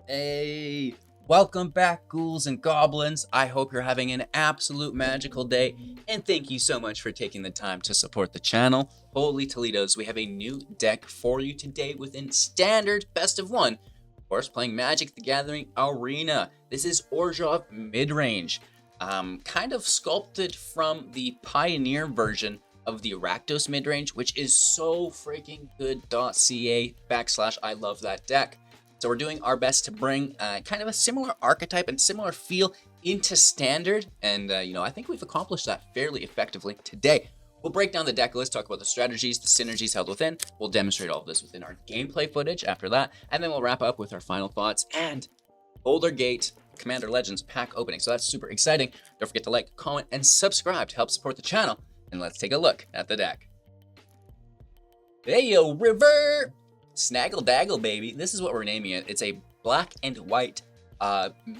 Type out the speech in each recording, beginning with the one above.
Hey, welcome back, ghouls and goblins. I hope you're having an absolute magical day, and thank you so much for taking the time to support the channel. Holy Toledos, we have a new deck for you today within Standard Best of One. Of course, playing Magic the Gathering Arena. This is Orzhov Midrange, kind of sculpted from the Pioneer version of the Rakdos Midrange, which is so freaking good. .ca/I love that deck. So we're doing our best to bring kind of a similar archetype and similar feel into Standard, and I think we've accomplished that fairly effectively today. We'll break down the deck list, talk about the strategies, the synergies held within. We'll demonstrate all of this within our gameplay footage after that, and then we'll wrap up with our final thoughts and Boulder Gate Commander Legends pack opening. So that's super exciting. Don't forget to like, comment, and subscribe to help support the channel. And let's take a look at the deck. Hey yo, River! Snaggle Daggle, baby. This is what we're naming it. It's a black and white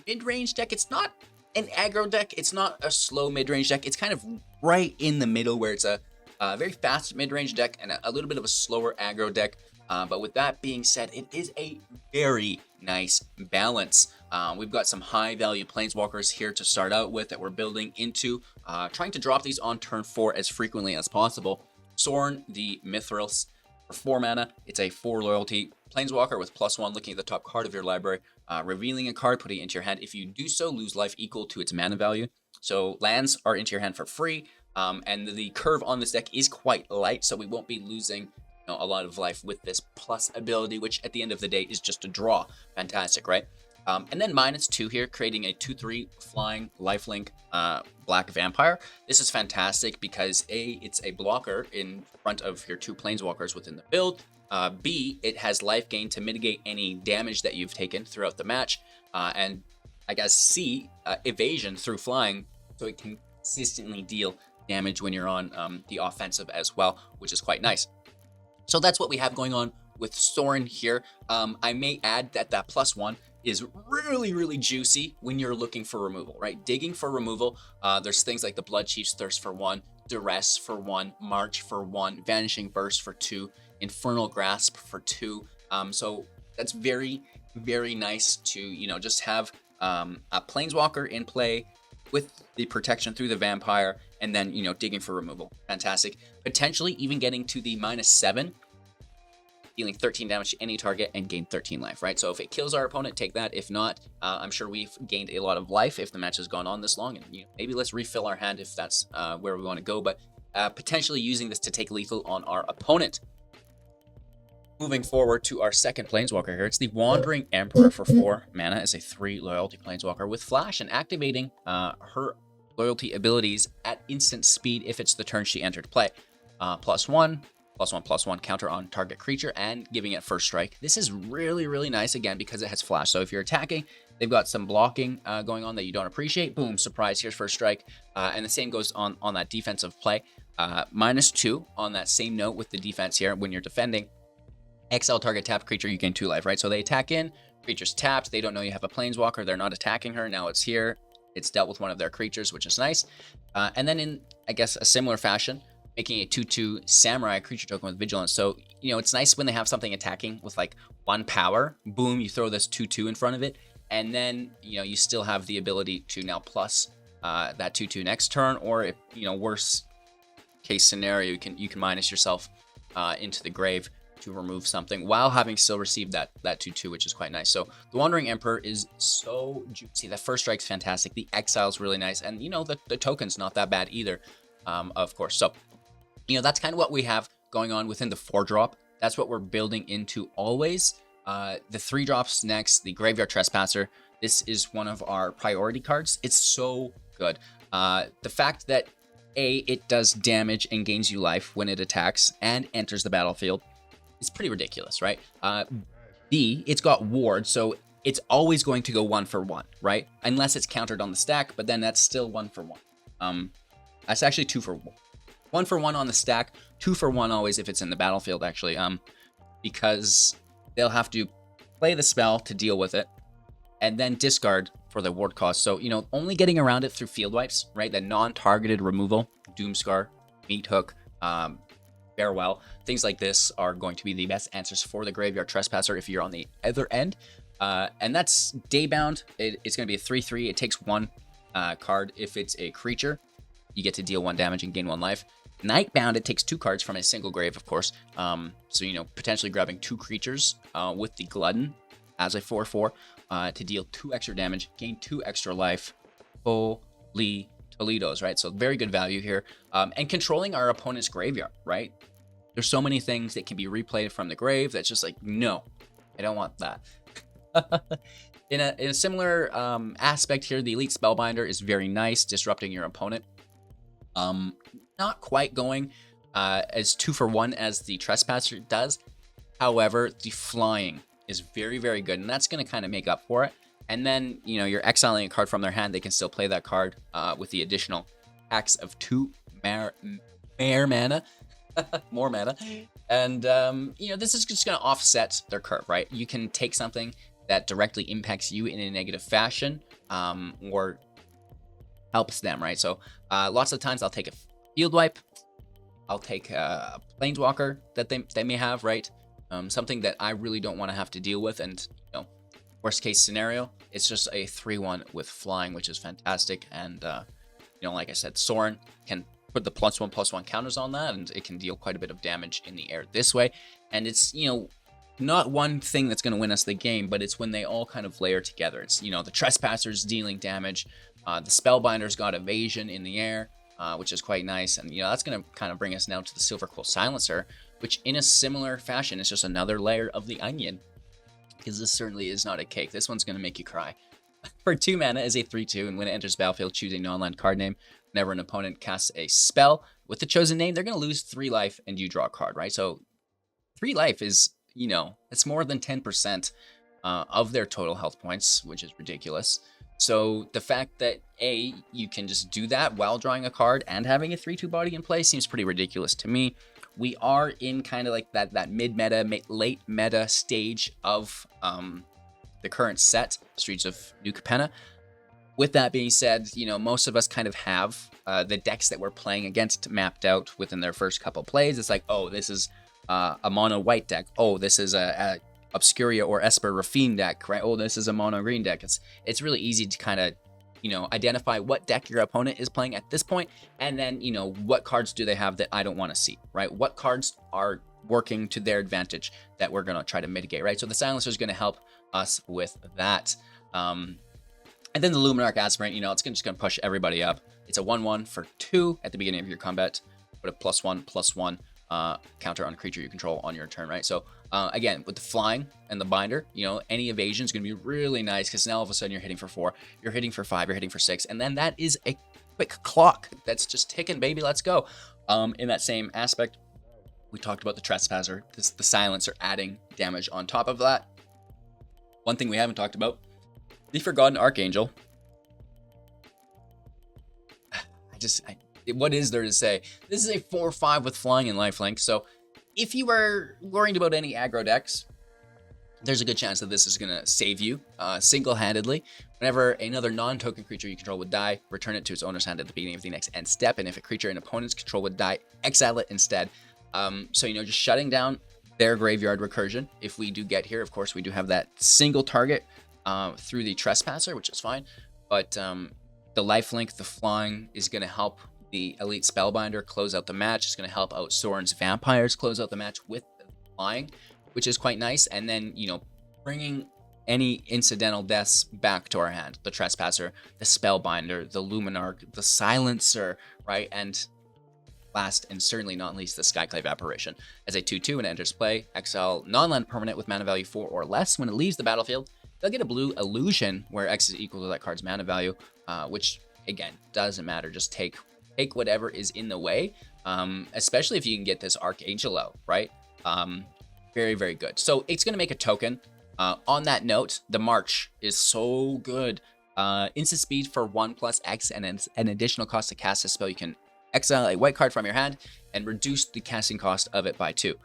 mid-range deck. It's not an aggro deck. It's not a slow mid-range deck. It's kind of right in the middle where it's a very fast mid-range deck and a little bit of a slower aggro deck. But with that being said, it is a very nice balance. We've got some high-value Planeswalkers here to start out with that we're building into, trying to drop these on turn 4 as frequently as possible. Sorin, the Mirthless, for 4 mana, it's a 4 loyalty Planeswalker with +1 looking at the top card of your library, revealing a card, putting it into your hand. If you do so, lose life equal to its mana value. So lands are into your hand for free, and the curve on this deck is quite light, so we won't be losing a lot of life with this plus ability, which at the end of the day is just a draw. Fantastic, right? And then -2 here, creating a 2/3 flying lifelink black vampire. This is fantastic because A, it's a blocker in front of your 2 planeswalkers within the build. B, it has life gain to mitigate any damage that you've taken throughout the match. And I guess C, evasion through flying, so it can consistently deal damage when you're on the offensive as well, which is quite nice. So that's what we have going on with Sorin here. I may add that that +1 is really juicy when you're looking for removal, right? Digging for removal. There's things like the Blood Chief's Thirst for 1, Duress for 1, March for 1, Vanishing Burst for 2, Infernal Grasp for 2. So that's very nice to, just have a Planeswalker in play with the protection through the vampire, and then, digging for removal. Fantastic. Potentially even getting to the -7, dealing 13 damage to any target and gain 13 life, right? So if it kills our opponent, take that. If not, I'm sure we've gained a lot of life if the match has gone on this long, and maybe let's refill our hand if that's where we want to go, but potentially using this to take lethal on our opponent. Moving forward to our second Planeswalker here, it's the Wandering Emperor for 4 mana. It's a 3 loyalty Planeswalker with Flash, and activating her loyalty abilities at instant speed if it's the turn she entered play. +1/+1/+1 counter on target creature, and giving it first strike. This is really nice, again, because it has Flash. So if you're attacking, they've got some blocking going on that you don't appreciate. Boom, surprise, here's first strike. And the same goes on that defensive play. -2 on that same note with the defense here when you're defending. Exile target tapped creature, you gain 2 life, right? So they attack in, creature's tapped, they don't know you have a Planeswalker, they're not attacking her, now it's here, it's dealt with one of their creatures, which is nice. And then in, I guess, a similar fashion, making a 2/2 Samurai creature token with Vigilance. So, it's nice when they have something attacking with like 1 power, boom, you throw this 2/2 in front of it, and then, you still have the ability to now plus that 2/2 next turn, or if, worst case scenario, you can minus yourself into the grave to remove something while having still received that 2/2, which is quite nice. So the Wandering Emperor is so juicy. The first strike's fantastic. The exile's really nice, and the token's not that bad either, of course. So that's kind of what we have going on within the 4-drop. That's what we're building into always. The 3 drops next, the Graveyard Trespasser. This is one of our priority cards. It's so good. The fact that A, it does damage and gains you life when it attacks and enters the battlefield, it's pretty ridiculous, right? B, it's got ward, so it's always going to go 1/1, right? Unless it's countered on the stack, but then that's still 1/1. That's actually 2/1. 1/1 on the stack, 2/1 always if it's in the battlefield, actually, because they'll have to play the spell to deal with it, and then discard for the ward cost. So, only getting around it through field wipes, right? The non-targeted removal, Doomscar, Meat Hook, Farewell, things like this are going to be the best answers for the Graveyard Trespasser if you're on the other end. And that's Daybound. It's going to be a 3/3. It takes 1 card. If it's a creature, you get to deal 1 damage and gain 1 life. Nightbound, it takes 2 cards from a single grave, of course. So, you know, potentially grabbing 2 creatures with the Glutton as a 4/4 to deal 2 extra damage, gain 2 extra life. Holy Toledo's, right? So very good value here. And controlling our opponent's graveyard, right? There's so many things that can be replayed from the grave that's just like, no, I don't want that. In a similar aspect here, the Elite Spellbinder is very nice, disrupting your opponent. Not quite going as 2 for 1 as the Trespasser does. However, the flying is very, very good, and that's going to kind of make up for it. And then, you know, you're exiling a card from their hand. They can still play that card with the additional tax of 2 mana. More mana. And, you know, this is just going to offset their curve, right? You can take something that directly impacts you in a negative fashion or helps them, right? So lots of times I'll take a field wipe. I'll take a Planeswalker that they may have, right? Something that I really don't want to have to deal with. And, you know, worst case scenario, it's just a 3/1 with flying, which is fantastic. And, you know, like I said, Sorin can put the +1/+1 counters on that, and it can deal quite a bit of damage in the air this way. And it's, you know, not one thing that's going to win us the game, but it's when they all kind of layer together. It's, you know, the Trespassers dealing damage, the Spellbinder's got evasion in the air, which is quite nice. And, you know, that's going to kind of bring us now to the Silver Quill Silencer, which in a similar fashion is just another layer of the onion, because this certainly is not a cake. This one's going to make you cry. For 2 mana is a 3/2, and when it enters battlefield, choose a non-land card name. Whenever an opponent casts a spell with the chosen name, they're going to lose 3 life and you draw a card, right? So 3 life is, you know, it's more than 10% of their total health points, which is ridiculous. So the fact that, A, you can just do that while drawing a card and having a 3/2 body in play seems pretty ridiculous to me. We are in kind of like that mid-meta, late meta stage of the current set, Streets of New Capenna. With that being said, you know, most of us kind of have the decks that we're playing against mapped out within their first couple plays. It's like, oh, this is a mono white deck. Oh, this is a Obscuria or Esper Rafine deck, right? Oh, this is a mono green deck. It's really easy to kind of, you know, identify what deck your opponent is playing at this point, and then, you know, what cards do they have that I don't want to see, right? What cards are working to their advantage that we're going to try to mitigate, right? So the Silencer is going to help us with that. And then the Luminarch Aspirant, you know, it's just going to push everybody up. It's a 1/1 for 2 at the beginning of your combat. Put a +1/+1 counter on a creature you control on your turn, right? So again, with the flying and the binder, you know, any evasion is going to be really nice, because now all of a sudden you're hitting for 4, you're hitting for 5, you're hitting for 6, and then that is a quick clock that's just ticking, baby. Let's go. In that same aspect, we talked about the Trespasser, the Silencer adding damage on top of that. One thing we haven't talked about, the Forgotten Archangel. What is there to say? This is a 4/5 with flying and lifelink. So if you are worried about any aggro decks, there's a good chance that this is going to save you single-handedly. Whenever another non-token creature you control would die, return it to its owner's hand at the beginning of the next end step. And if a creature in opponent's control would die, exile it instead. So, you know, just shutting down their graveyard recursion. If we do get here, of course, we do have that single target through the Trespasser, which is fine. But the lifelink, the flying, is going to help the Elite Spellbinder close out the match. It's going to help out Sorin's Vampires close out the match with the flying, which is quite nice. And then, you know, bringing any incidental deaths back to our hand. The Trespasser, the Spellbinder, the Luminarch, the Silencer, right? And last and certainly not least, the Skyclave Apparition. As a 2/2 and enters play, exile non-land permanent with mana value 4 or less. When it leaves the battlefield, they'll get a blue illusion where X is equal to that card's mana value, which, again, doesn't matter. Just take whatever is in the way, especially if you can get this Archangel out, right? Very, very good. So it's going to make a token. On that note, the March is so good. Instant speed for 1+X and an additional cost to cast a spell. You can exile a white card from your hand and reduce the casting cost of it by 2.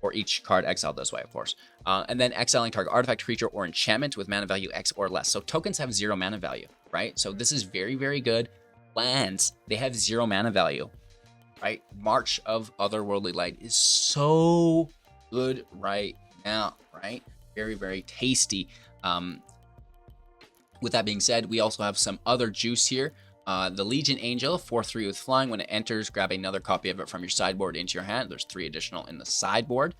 Or each card exiled this way, of course. And then exiling target artifact, creature, or enchantment with mana value X or less. So tokens have 0 mana value, right? So this is very, very good. Lands, they have 0 mana value, right? March of Otherworldly Light is so good right now, right? Very, very tasty. With that being said, we also have some other juice here. The Legion Angel, 4/3 with flying. When it enters, grab another copy of it from your sideboard into your hand. There's 3 additional in the sideboard.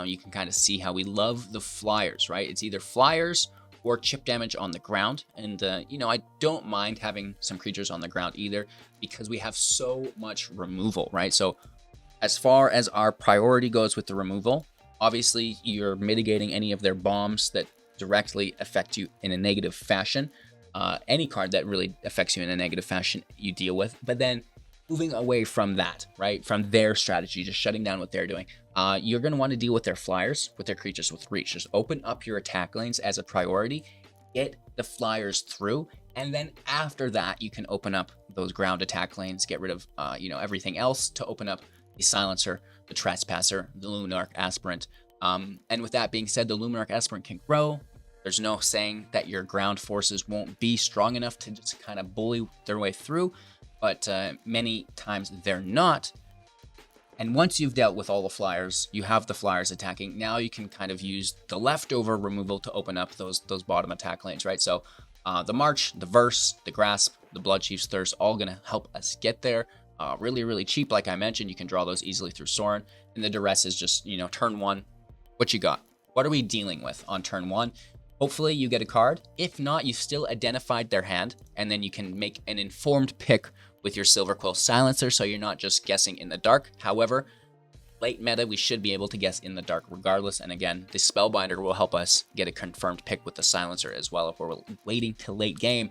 You can kind of see how we love the flyers, right? It's either flyers or chip damage on the ground. And, you know, I don't mind having some creatures on the ground either, because we have so much removal, right? So as far as our priority goes with the removal, obviously you're mitigating any of their bombs that directly affect you in a negative fashion. Any card that really affects you in a negative fashion you deal with. But then moving away from that, right, from their strategy, just shutting down what they're doing, you're going to want to deal with their flyers, with their creatures with reach. Just open up your attack lanes as a priority, get the flyers through, and then after that, you can open up those ground attack lanes, get rid of, you know, everything else to open up the Silencer, the Trespasser, the Luminarch Aspirant. And with that being said, the Luminarch Aspirant can grow. There's no saying that your ground forces won't be strong enough to just kind of bully their way through, but many times they're not. And once you've dealt with all the flyers, you have the flyers attacking. Now you can kind of use the leftover removal to open up those bottom attack lanes, right? So the March, the Verse, the Grasp, the Bloodchief's Thirst, all going to help us get there. Really, really cheap. Like I mentioned, you can draw those easily through Sorin. And the Duress is just, you know, turn 1. What you got? What are we dealing with on turn 1? Hopefully you get a card. If not, you've still identified their hand, and then you can make an informed pick with your Silverquill Silencer, so you're not just guessing in the dark. However, late meta, we should be able to guess in the dark regardless. And again, the Spellbinder will help us get a confirmed pick with the Silencer as well if we're waiting till late game.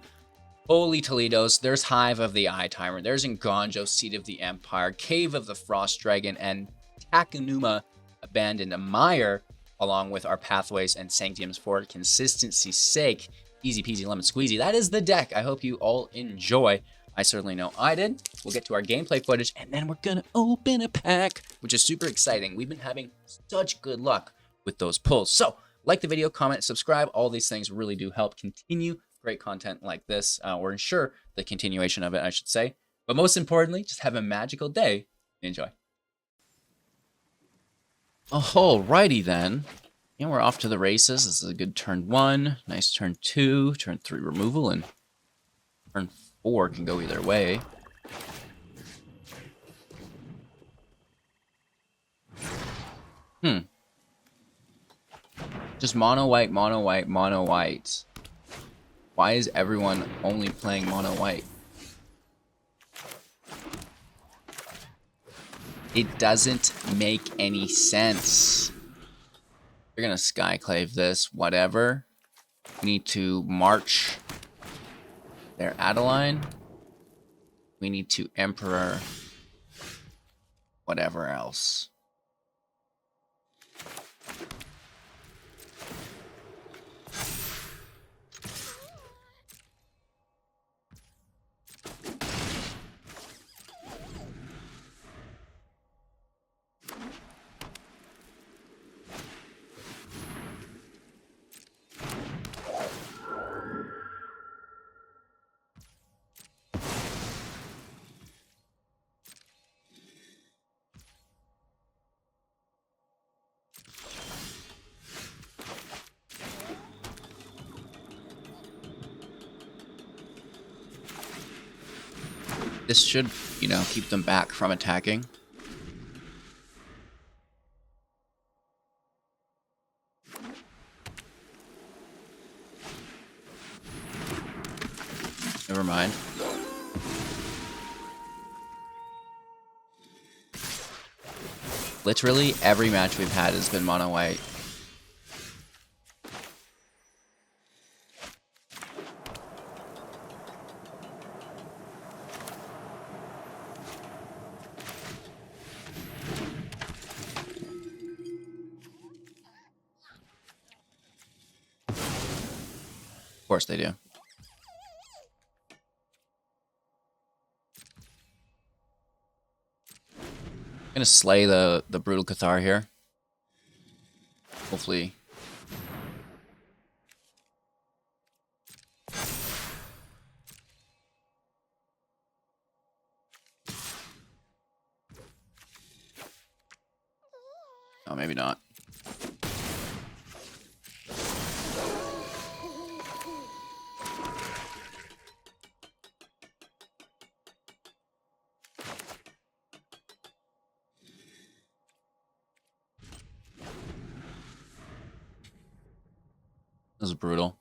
Holy Toledos, there's Hive of the Eye Tyrant, there's Nganjo, Seat of the Empire, Cave of the Frost Dragon, and Takenuma, Abandoned Mire, along with our Pathways and Sanctums for consistency's sake. Easy peasy lemon squeezy. That is the deck. I hope you all enjoy. I certainly know I did. We'll get to our gameplay footage, and then we're going to open a pack, which is super exciting. We've been having such good luck with those pulls. So, like the video, comment, subscribe. All these things really do help continue great content like this, or ensure the continuation of it, I should say. But most importantly, just have a magical day. Enjoy. Alrighty then. And we're off to the races. This is a good turn 1, nice turn 2, turn 3 removal, and turn 4 can go either way. Just mono white, mono white, mono white. Why is everyone only playing mono white? It doesn't make any sense. We're gonna Skyclave this, whatever. We need to march their Adeline. We need to Emperor whatever else. This should, you know, keep them back from attacking. Never mind. Literally every match we've had has been mono white. Of course they do. I'm gonna slay the Brutal Cathar here. Hopefully. Oh, maybe not. This is brutal.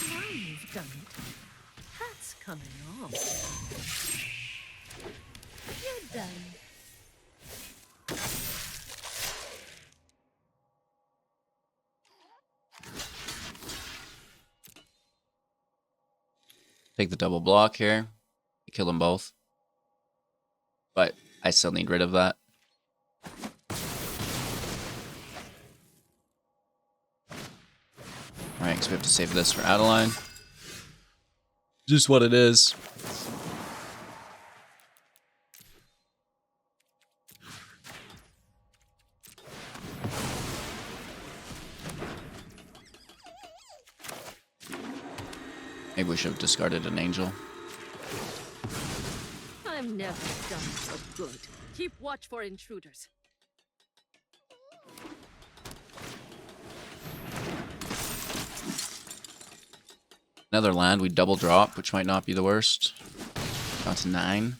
Now you've done it. That's coming off. You're done. Take the double block here. Kill them both. But I still need rid of that. Alright, because we have to save this for Adeline. Just what it is. Maybe we should have discarded an angel. I'm never done so good. Keep watch for intruders. Another land we double drop, which might not be the worst. Down to 9.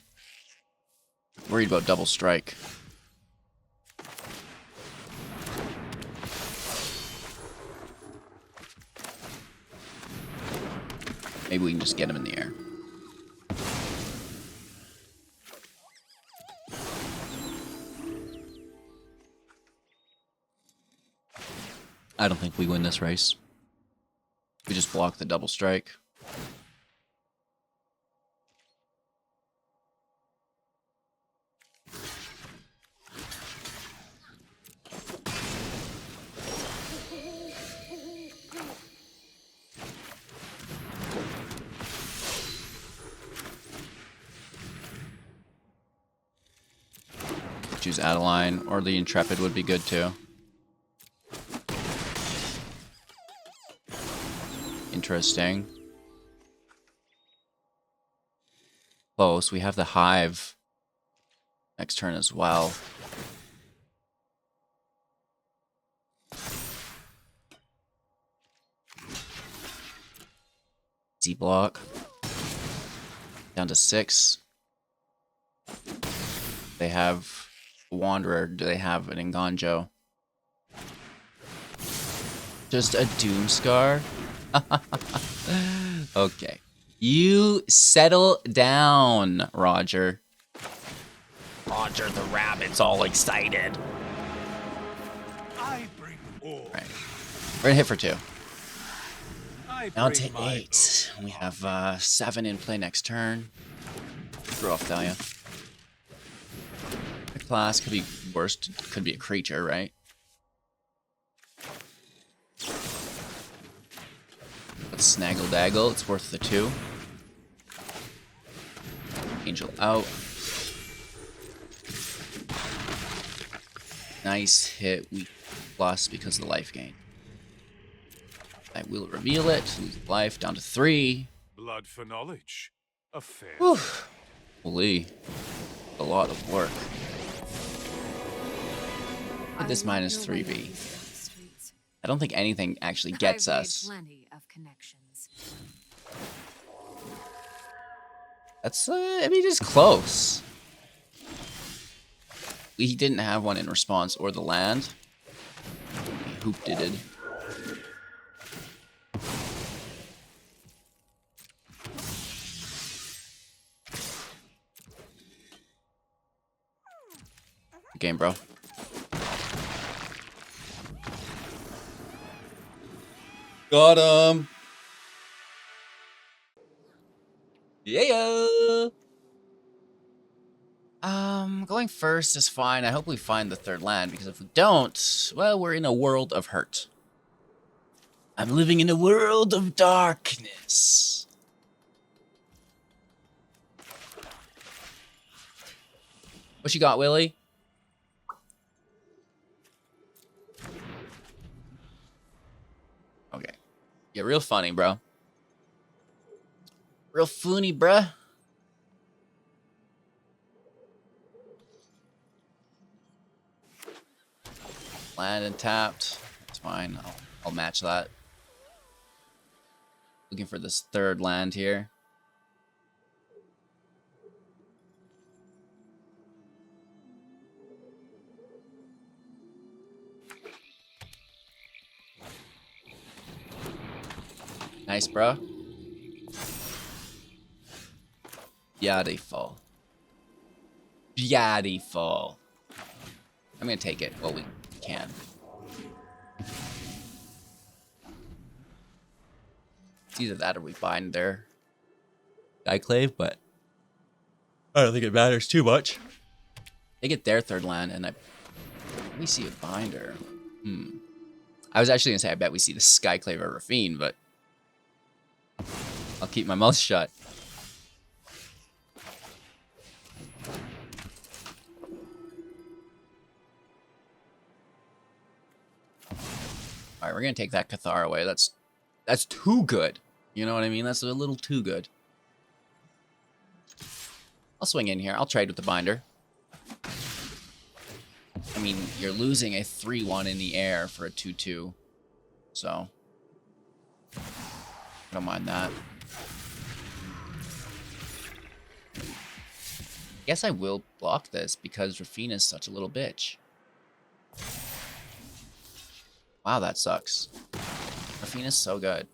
Worried about double strike. Maybe we can just get him in the air. I don't think we win this race. We just block the double strike. Choose Adeline, or the Intrepid would be good too. Interesting. Close. We have the Hive next turn as well. Z block. Down to 6. They have Wanderer. Do they have an Nganjo? Just a Doomscar? Okay. You settle down, Roger. Roger the rabbit's all excited. I bring all. Right. We're gonna hit for 2. I Down bring to my 8. We have 7 in play next turn. Throw off Dahlia. The class could be worst. Could be a creature, right? Let's snaggle daggle. It's worth the 2. Angel out. Nice hit. We lost because of the life gain. I will reveal it. Lose life down to 3. Blood for knowledge. A fair. Whew. Holy. A lot of work. Put this minus 3B. I don't think anything actually gets us. Plenty of connections. That's, I mean, it's close. He didn't have one in response or the land. He hooped it. Good game, bro. Got him. Yeah. Going first is fine. I hope we find the 3rd land, because if we don't, well, we're in a world of hurt. I'm living in a world of darkness. What you got, Willie? Okay. Yeah, real funny, bro. Real funny, bruh. Land and tapped. It's fine. I'll match that. Looking for this third land here. Nice, bro. Beautiful. Beautiful. I'm gonna take it. Well, we can. It's either that or we bind their Cyclave, but I don't think it matters too much. They get their third land, and let me see a binder. I was actually gonna say I bet we see the Skyclave or Rafine, but I'll keep my mouth shut. Alright, we're gonna take that Cathar away. That's too good. You know what I mean? That's a little too good. I'll swing in here. I'll trade with the binder. I mean, you're losing a 3-1 in the air for a 2-2. So, I don't mind that. Guess I will block this because Rafine is such a little bitch. Wow, that sucks. Rafine is so good.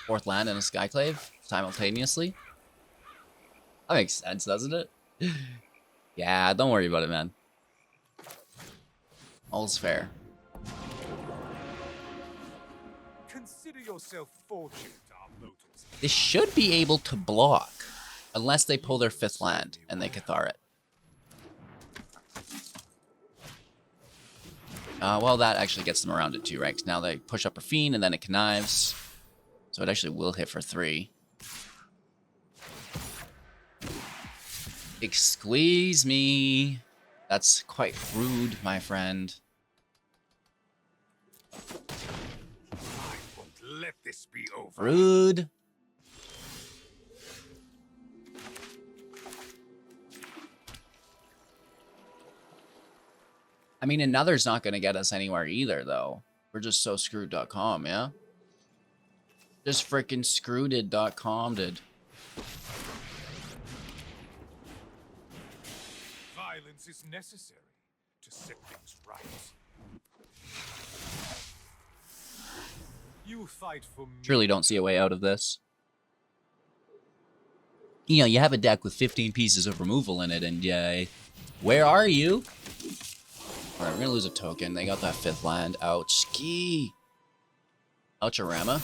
Fourth land and a Skyclave simultaneously. That makes sense, doesn't it? Yeah, don't worry about it, man. All's fair. Consider yourself fortunate, our mortals. This should be able to block. Unless they pull their 5th land and they Cathar it. Well, that actually gets them around it too, right? 'Cause now they push up Rafine and then it connives. So it actually will hit for 3. Squeeze me. That's quite rude, my friend. I won't let this be over. Rude. I mean, another's not going to get us anywhere either, though. We're just so screwed.com, yeah? Just freaking screwed.com did. Violence is necessary to set things right. You fight for me. Truly don't see a way out of this. You know, you have a deck with 15 pieces of removal in it, and where are you? Alright, we're gonna lose a token. They got that 5th land. Ouch. Ski. Oucharama.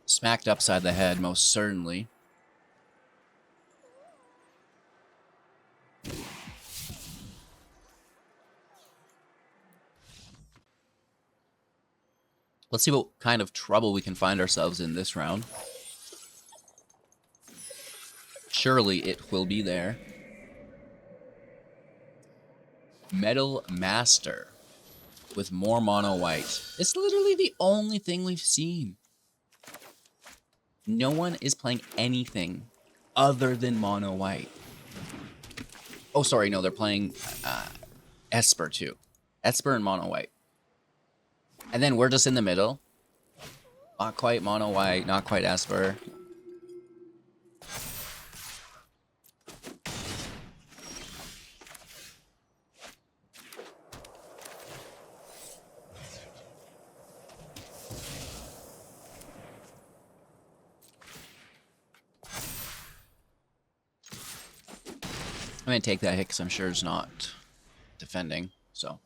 Smacked upside the head, most certainly. Let's see what kind of trouble we can find ourselves in this round. Surely it will be there. Metal Master with more mono white. It's literally the only thing we've seen. No one is playing anything other than mono white. Oh, sorry, no, they're playing Esper too. Esper and mono white. And then we're just in the middle. Not quite mono white, not quite Esper. I'm going to take that hit because I'm sure it's not defending, so.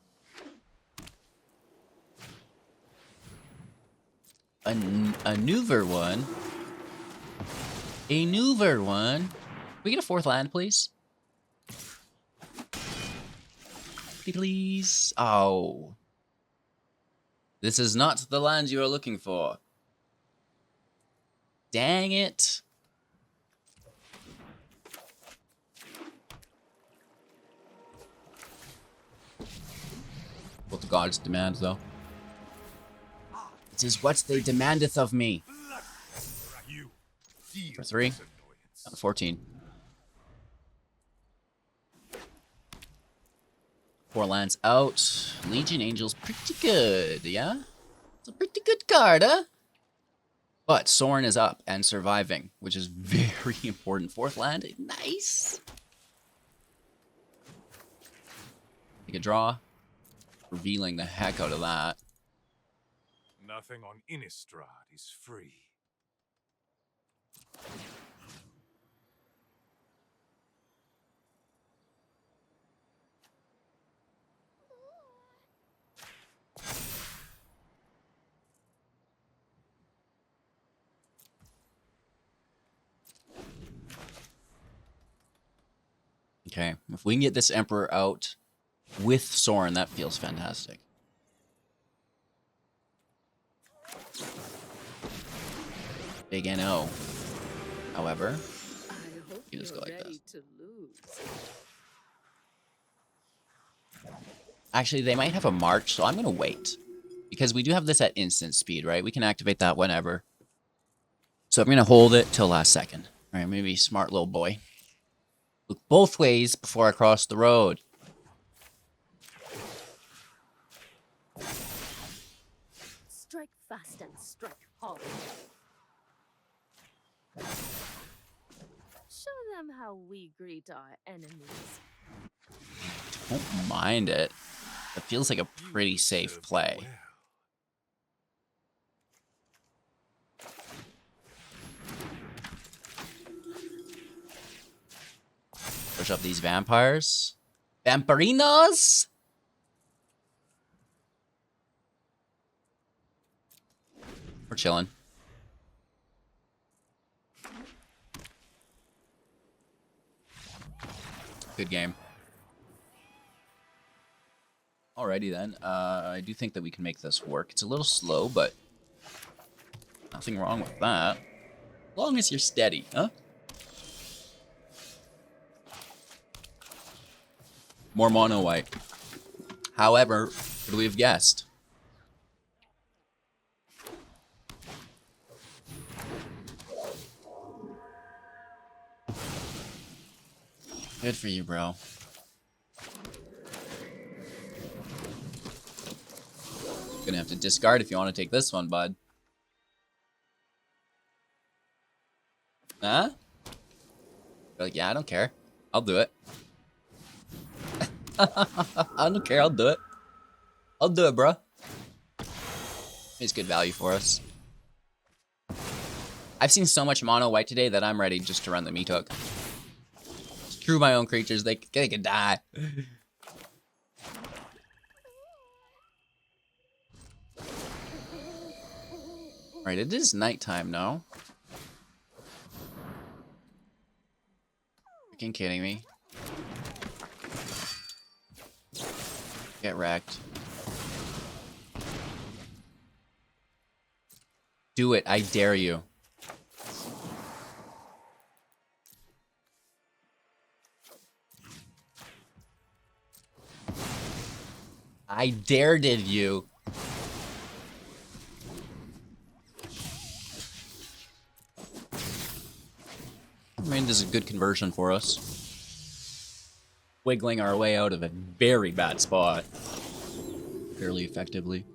A neuver one. A neuver one. Can we get a 4th land, please? Please. Oh. This is not the land you are looking for. Dang it. What the gods demand, though. It is what they demandeth of me. For 3. 14. 4 lands out. Legion Angel's pretty good, yeah? It's a pretty good card, huh? But Sorin is up and surviving, which is very important. 4th land, nice. Take a draw, revealing the heck out of that. Nothing on Innistrad is free. Okay, if we can get this Emperor out with Sorin, that feels fantastic. Big NO. However, I hope you just you're go like ready this. to lose. Actually, they might have a march, so I'm going to wait. Because we do have this at instant speed, right? We can activate that whenever. So I'm going to hold it till last second. All right, maybe smart little boy. Look both ways before I cross the road. Strike fast and strike hard. Show them how we greet our enemies. Don't mind it. It feels like a pretty safe Serve play. well. Push up these vampires. Vampirinos! We're chilling. Good game. Alrighty then. I do think that we can make this work. It's a little slow, but nothing wrong with that. As long as you're steady, huh? More mono white. However, could we have guessed? Good for you, bro. Gonna have to discard if you want to take this one, bud. Huh? You're like, yeah, I don't care. I'll do it. I don't care, I'll do it. I'll do it, bro. It's good value for us. I've seen so much mono white today that I'm ready just to run the meat hook. Screw my own creatures, they can die. Alright, it is nighttime now. Freaking kidding me. Get wrecked. Do it, I dare you. I dared you. I mean, this is a good conversion for us. Wiggling our way out of a very bad spot. Fairly effectively.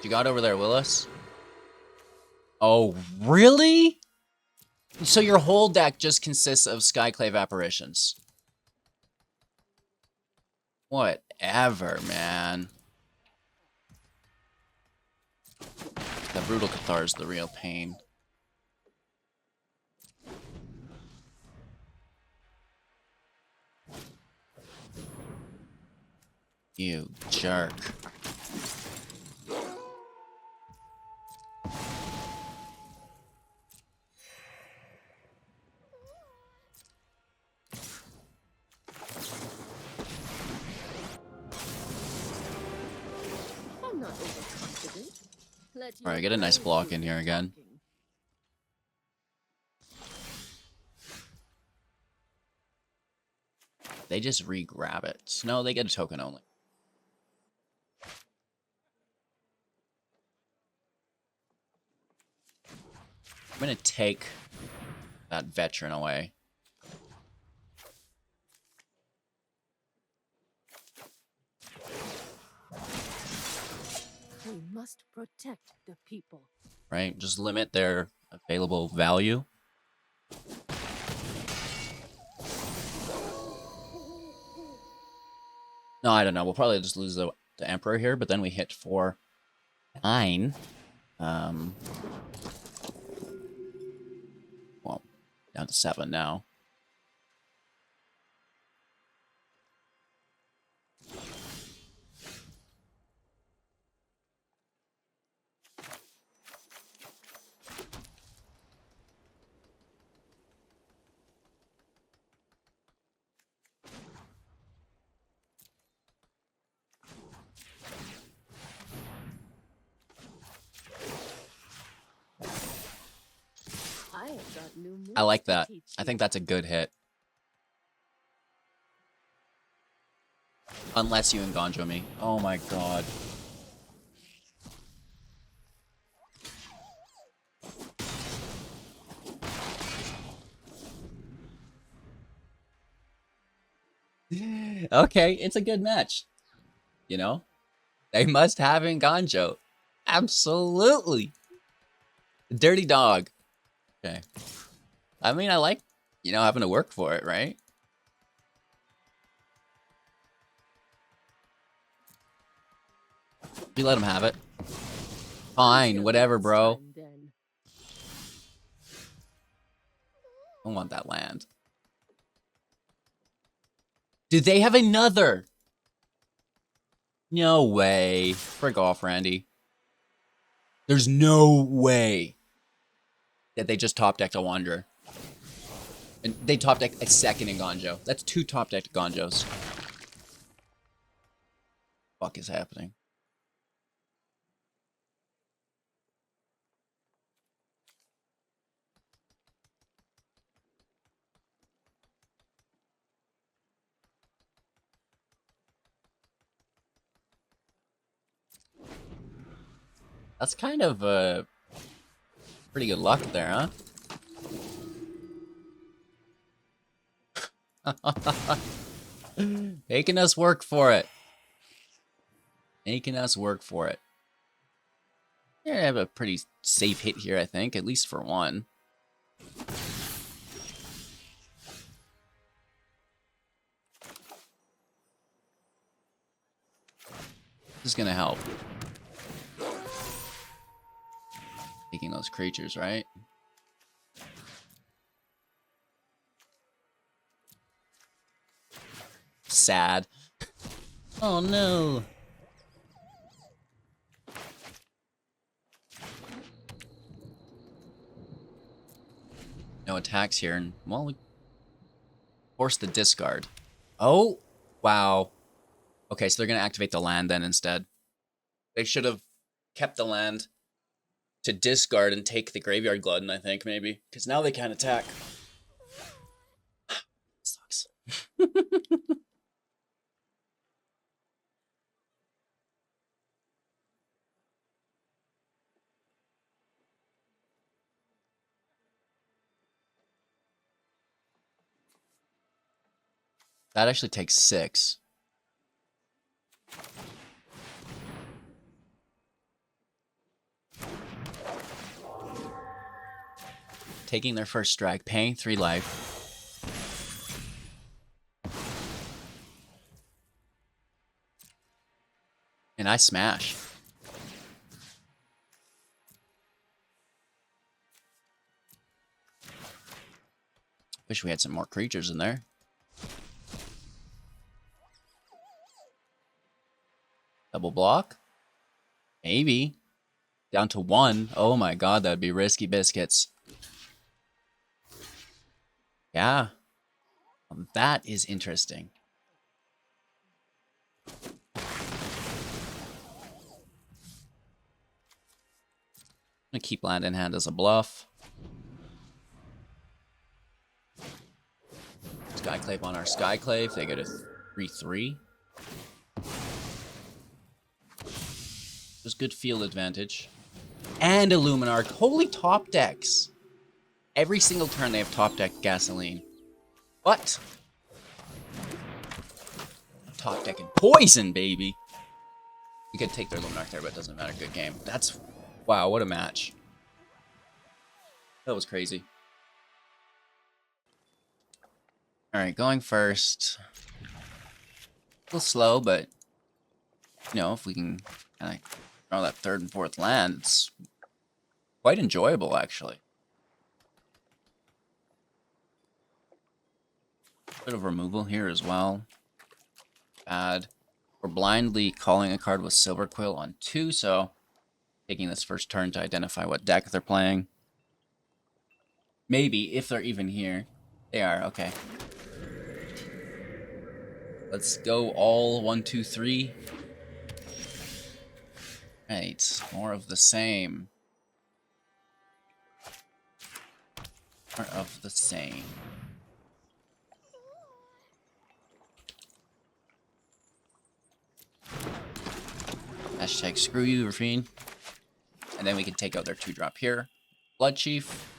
You got over there, Willis? Oh, really? So your whole deck just consists of Skyclave apparitions. Whatever, man. The Brutal Cathar is the real pain. You jerk. I'm not overconfident. Alright, get a nice block in here again. They just re-grab it. No, they get a token only. I'm gonna take that veteran away. must protect the people. Right? Just limit their available value. No, I don't know. We'll probably just lose the Emperor here, but then we hit for 9. Well, down to 7 now. I have got new moves I like to that. teach I you. think that's a good hit. Unless you Enganjo me. Oh my god. Okay, it's a good match. You know? They must have Enganjo. Absolutely. Dirty dog. Okay. I mean, I like, having to work for it, right? You let him have it. Fine, Until whatever, next bro. time, then. I don't want that land. Do they have another? No way. Frick off, Randy. There's no way that they just top decked a Wanderer. And they top decked a second Enganjo. That's 2 top decked Enganjos. Fuck is happening? That's kind of pretty good luck there, huh? Making us work for it. Making us work for it. Yeah, I have a pretty safe hit here, I think, at least for one. This is gonna help. Taking those creatures, right? Sad. Oh no. No attacks here, and well, we force the discard. Oh, wow. Okay, so they're gonna activate the land then instead. They should have kept the land to discard and take the Graveyard Glutton, I think, maybe. Because now they can't attack. Sucks. That actually takes 6. Taking their first strike, paying 3 life. And I smash. Wish we had some more creatures in there. Double block? Maybe. Down to 1. Oh my god, that'd be risky biscuits. Yeah. That is interesting. I'm gonna keep land in hand as a bluff. Skyclave on our Skyclave. They get a 3/3. Just good field advantage. And Illuminarch. Holy top decks. Every single turn they have top deck Gasoline. What? Top decking Poison, baby. We could take their Luminarch there, but it doesn't matter. Good game. That's... Wow, what a match. That was crazy. Alright, going first. A little slow, but... You know, if we can kind of draw that third and fourth land, it's quite enjoyable, actually. Bit of removal here as well. Bad. We're blindly calling a card with Silver Quill on 2, so taking this first turn to identify what deck they're playing. Maybe, if they're even here. They are, okay. Let's go all 1, 2, 3. Right, more of the same. More of the same. Hashtag screw you, Rafine. And then we can take out their 2-drop here. Blood Chief.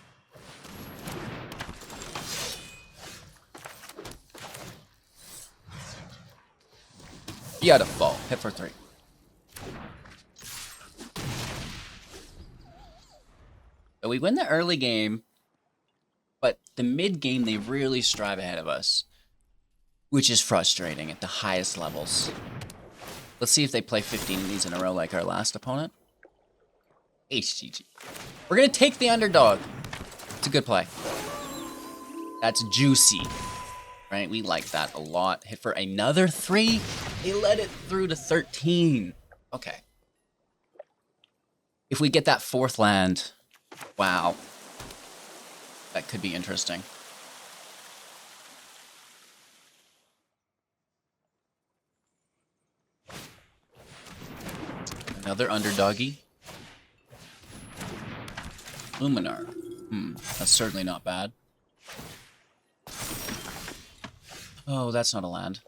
You gotta fall. Hit for 3. So we win the early game, but the mid game they really strive ahead of us, which is frustrating at the highest levels. Let's see if they play 15 of these in a row like our last opponent. HGG. We're gonna take the underdog. It's a good play. That's juicy. Right? We like that a lot. Hit for another 3. They let it through to 13. Okay. If we get that 4th land, wow. That could be interesting. Another underdoggy. Luminar. That's certainly not bad. Oh, that's not a land.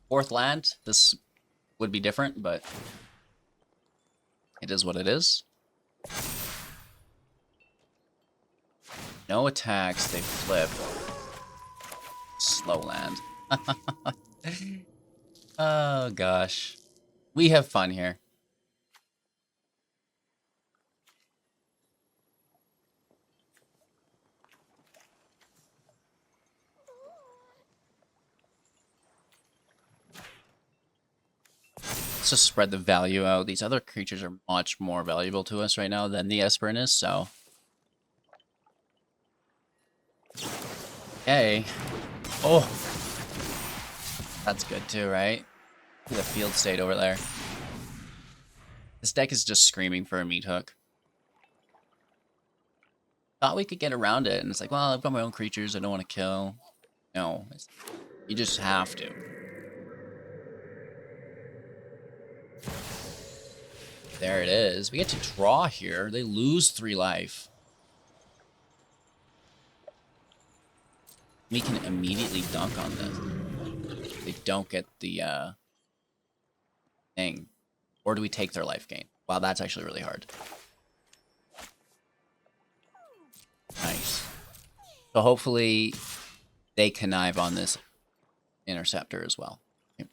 Fourth land, this would be different, but it is what it is. No attacks, they flip. Slow land. Oh gosh. We have fun here. Let's just spread the value out. These other creatures are much more valuable to us right now than the Esperin is, so... Okay. Oh! That's good too, right? The field state over there. This deck is just screaming for a meat hook. Thought we could get around it, and it's like, well, I've got my own creatures I don't want to kill. No, you just have to. There it is. We get to draw here. They lose 3 life. We can immediately dunk on this. They don't get the thing. Or do we take their life gain? Wow, that's actually really hard. Nice. So hopefully they connive on this interceptor as well. Okay.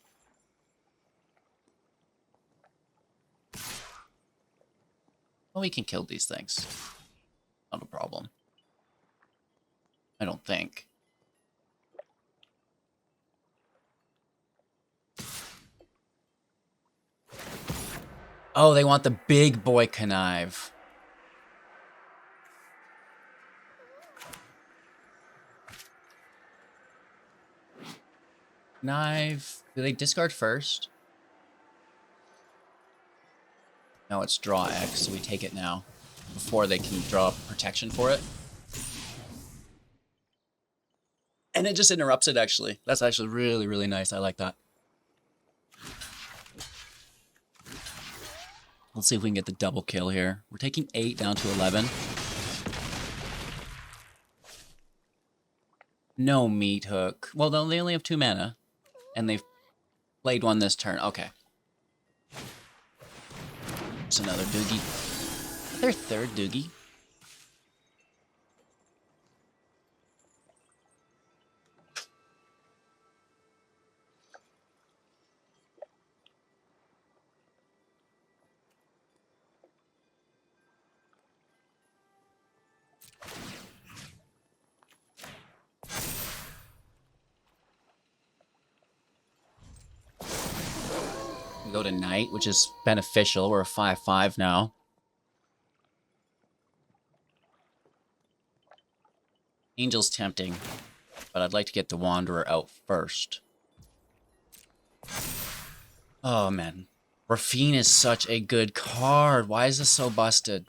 Well, we can kill these things. Not a problem. I don't think. Oh, they want the big boy connive. Connive. Do they discard first? No, it's draw X, so we take it now. Before they can draw protection for it. And it just interrupts it, actually. That's actually really, really nice. I like that. Let's see if we can get the double kill here. We're taking 8 down to 11. No meat hook. Well, they only have 2 mana. And they've played one this turn. Okay. There's another Doogie. Their third Doogie. We go to Knight, which is beneficial. We're a 5/5 now. Angel's tempting, but I'd like to get the Wanderer out first. Oh, man. Rafine is such a good card. Why is this so busted?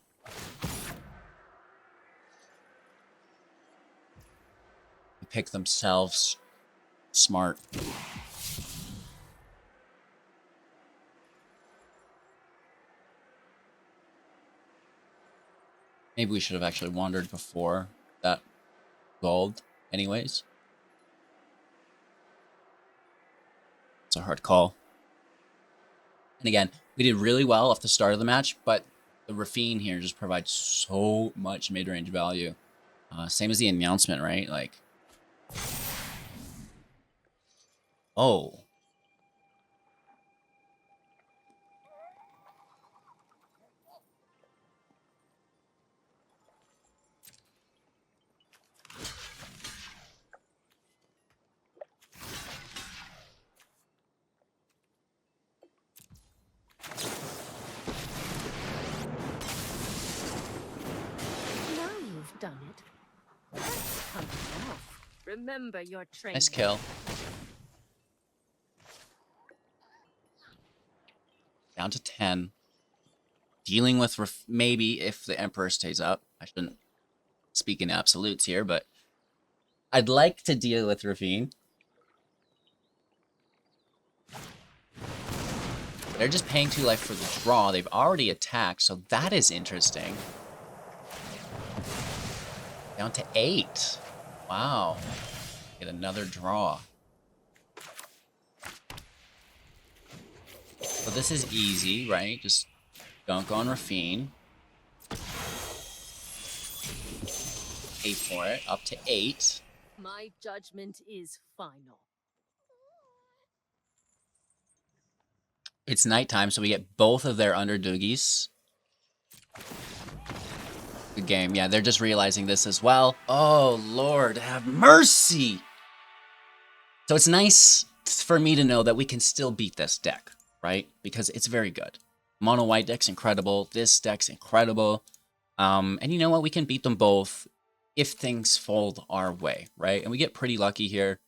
They pick themselves. Smart. Maybe we should have actually wandered before that gold anyways. It's a hard call. And again, we did really well off the start of the match, but the Rafine here just provides so much mid-range value. Same as the announcement, right? Like, oh. Now you've done it. That's coming off. Remember your training. Nice kill. Down to 10. Dealing with maybe if the Emperor stays up. I shouldn't speak in absolutes here, but I'd like to deal with Rafine. They're just paying 2 life for the draw. They've already attacked, so that is interesting. Down to 8. Wow. Get another draw. So this is easy, right? Just dunk on Rafine. Pay for it. Up to 8. My judgment is final. It's nighttime, so we get both of their underdoogies. Good game. Yeah, they're just realizing this as well. Oh, Lord, have mercy! So it's nice for me to know that we can still beat this deck, right? Because it's very good. Mono white deck's incredible. This deck's incredible. And you know what? We can beat them both if things fold our way, right? And we get pretty lucky here.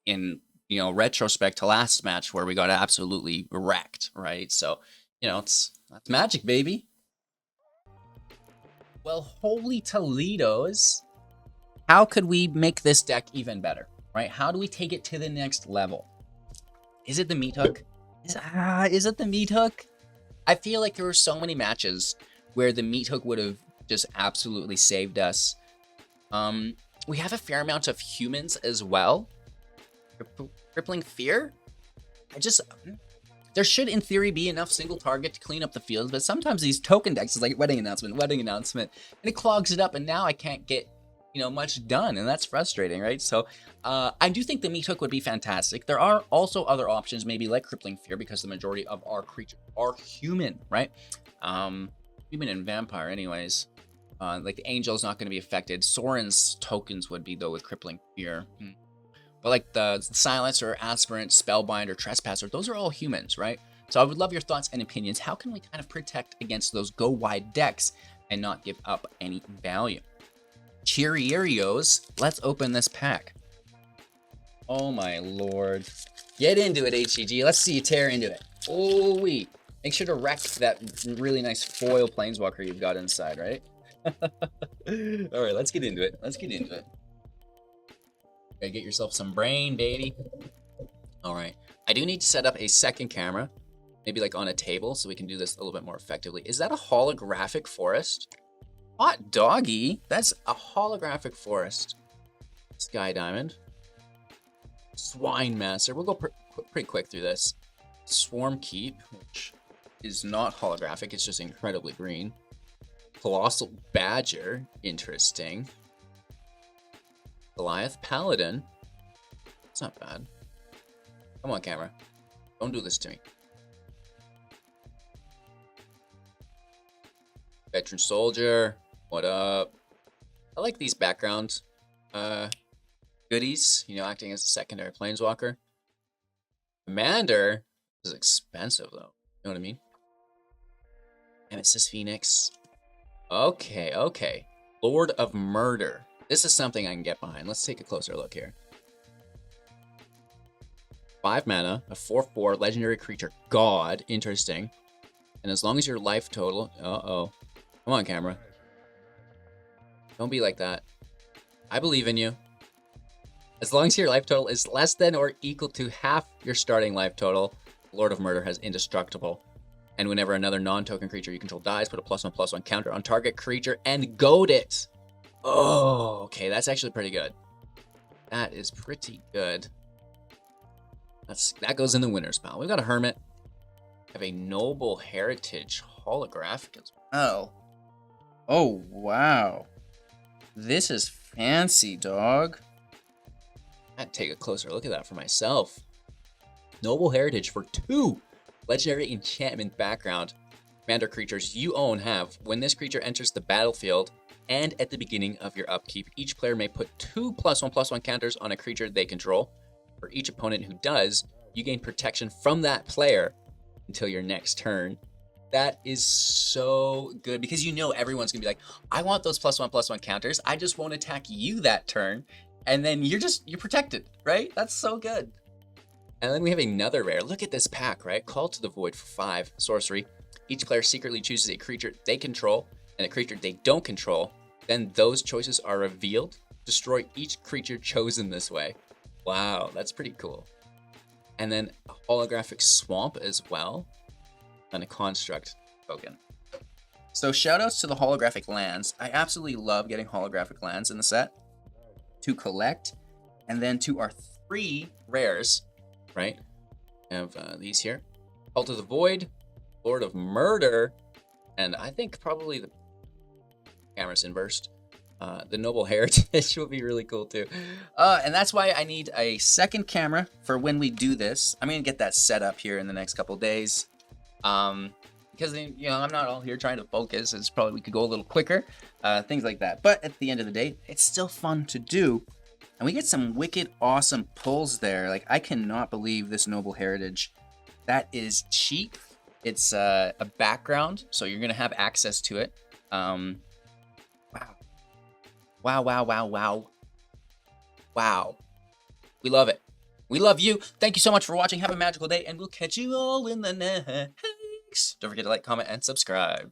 In retrospect to last match where we got absolutely wrecked, right? So, that's magic, baby. Well, holy Toledos. How could we make this deck even better, right? How do we take it to the next level? Is it the meat hook? Is it the meat hook? I feel like there were so many matches where the meat hook would have just absolutely saved us. We have a fair amount of humans as well. Crippling Fear? There should, in theory, be enough single target to clean up the field, but sometimes these token decks is like wedding announcement, and it clogs it up, and now I can't get, much done, and that's frustrating, right? So, I do think the meat hook would be fantastic. There are also other options, maybe like Crippling Fear, because the majority of our creatures are human, right? Human and vampire, anyways. Like the Angel's not going to be affected. Sorin's tokens would be, though, with Crippling Fear. But like the Silencer, Aspirant, Spellbinder, Trespasser, those are all humans, right? So I would love your thoughts and opinions. How can we kind of protect against those go-wide decks and not give up any value? Cheerios, let's open this pack. Oh my lord. Get into it, HCG. Let's see you tear into it. Oh, wait. Make sure to wreck that really nice foil Planeswalker you've got inside, right? All right, let's get into it. Okay, get yourself some brain, baby. All right. I do need to set up a second camera, maybe like on a table, so we can do this a little bit more effectively. Is that a holographic forest? Hot doggy. That's a holographic forest. Sky diamond. Swine master. We'll go pretty quick through this. Swarm keep, which is not holographic. It's just incredibly green. Colossal badger. Interesting. Goliath paladin. It's not bad. Come on, camera. Don't do this to me. Veteran soldier. What up? I like these background goodies, you know, acting as a secondary planeswalker. Commander is expensive, though. You know what I mean? Nemesis Phoenix. Okay, okay. Lord of Murder. This is something I can get behind. Let's take a closer look here. 5 mana, a 4/4 legendary creature. God. Interesting. And as long as your life total... Uh-oh. Come on, camera. Don't be like that. I believe in you. As long as your life total is less than or equal to half your starting life total, Lord of Murder has indestructible. And whenever another non-token creature you control dies, put a +1/+1 counter on target creature and goad it. Oh, okay, that's actually pretty good. That is pretty good. That goes in the winner's pile. We've got a Hermit. We have a Noble Heritage holographic as well. Oh, wow. This is fancy, dog. I'd take a closer look at that for myself. Noble Heritage for 2 legendary enchantment background. Commander creatures you own have, when this creature enters the battlefield and at the beginning of your upkeep, each player may put 2 +1/+1 counters on a creature they control. For each opponent who does, you gain protection from that player until your next turn. That is so good because you know everyone's gonna be like, I want those +1/+1 counters. I just won't attack you that turn. And then you're protected, right? That's so good. And then we have another rare. Look at this pack, right? Call to the Void for 5 sorcery. Each player secretly chooses a creature they control and a creature they don't control. Then those choices are revealed. Destroy each creature chosen this way. Wow, that's pretty cool. And then a holographic swamp as well. And a construct token. So shoutouts to the holographic lands. I absolutely love getting holographic lands in the set to collect. And then to our 3 rares, right? We have these here. Call to the Void, Lord of Murder, and I think probably the camera's inversed. The Noble Heritage will be really cool too. And that's why I need a second camera for when we do this. I'm going to get that set up here in the next couple days. Because, you know, I'm not all here trying to focus. It's probably, we could go a little quicker, things like that. But at the end of the day, it's still fun to do. And we get some wicked awesome pulls there. Like, I cannot believe this Noble Heritage. That is cheap. It's a background, so you're going to have access to it. Wow. Wow, wow, wow, wow. Wow. We love it. We love you. Thank you so much for watching. Have a magical day, and we'll catch you all in the next. Don't forget to like, comment, and subscribe.